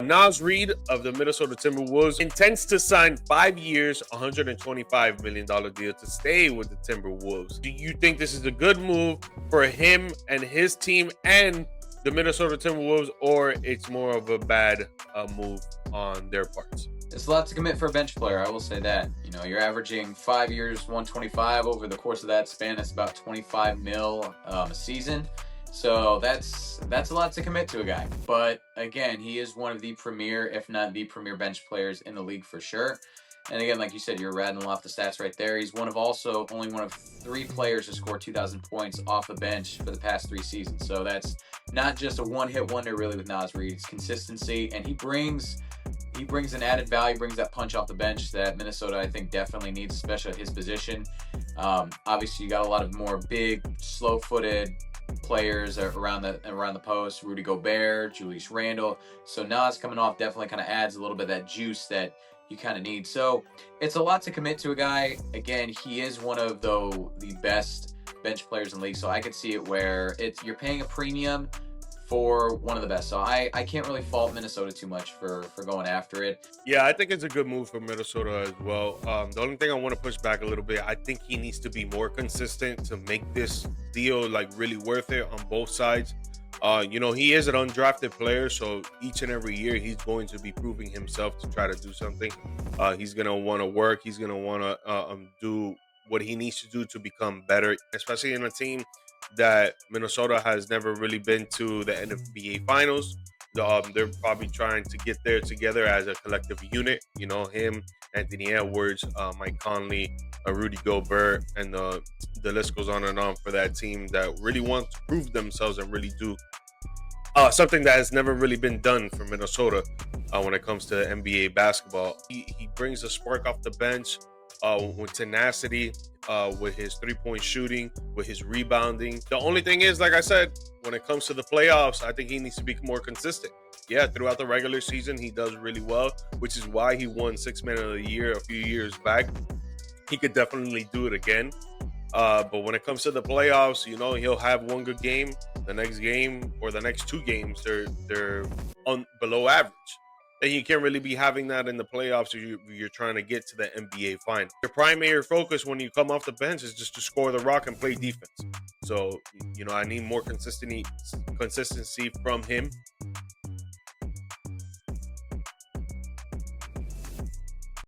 Nas Reid of the Minnesota Timberwolves intends to sign 5 years, $125 million deal to stay with the Timberwolves. Do you think this is a good move for him and his team and the Minnesota Timberwolves, or it's more of a bad move on their parts? It's a lot to commit for a bench player, I will say that. You know, you're averaging 5 years, 125 over the course of that span. That's about 25 mil a season. So that's a lot to commit to a guy. But again, he is one of the premier, if not the premier bench players in the league for sure. And again, like you said, you're rattling off the stats right there. He's only one of 3 players to score 2,000 points off the bench for the past 3 seasons. So that's not just a one-hit wonder really with Nas Reid. It's consistency, and he brings an added value, brings that punch off the bench that Minnesota, I think, definitely needs, especially at his position. Obviously, you got a lot of more big, slow-footed players around the post. Rudy Gobert, Julius Randle. So Nas coming off definitely kind of adds a little bit of that juice that you kind of need. So it's a lot to commit to a guy. Again, he is one of the best bench players in the league. So I could see it where you're paying a premium for one of the best. So I can't really fault Minnesota too much for going after it. Yeah, I think it's a good move for Minnesota as well. The only thing I want to push back a little bit, I think he needs to be more consistent to make this deal like really worth it on both sides. He is an undrafted player, so each and every year he's going to be proving himself to try to do something. He's going to want to work. He's going to want to do what he needs to do to become better, especially in a team that Minnesota has never really been to the NBA Finals. They're probably trying to get there together as a collective unit. You know, him, Anthony Edwards, Mike Conley, Rudy Gobert, and the list goes on and on for that team that really wants to prove themselves and really do something that has never really been done for Minnesota when it comes to NBA basketball. He brings a spark off the bench with tenacity, with his three-point shooting, with his rebounding. The only thing is, like I said, when it comes to the playoffs, I think he needs to be more consistent. Yeah, throughout the regular season, he does really well, which is why he won Sixth Man of the Year a few years back. He could definitely do it again. But when it comes to the playoffs, he'll have one good game. The next game or the next 2 games, they're below average. And you can't really be having that in the playoffs if you're trying to get to the NBA final. Your primary focus when you come off the bench is just to score the rock and play defense. So, I need more consistency from him.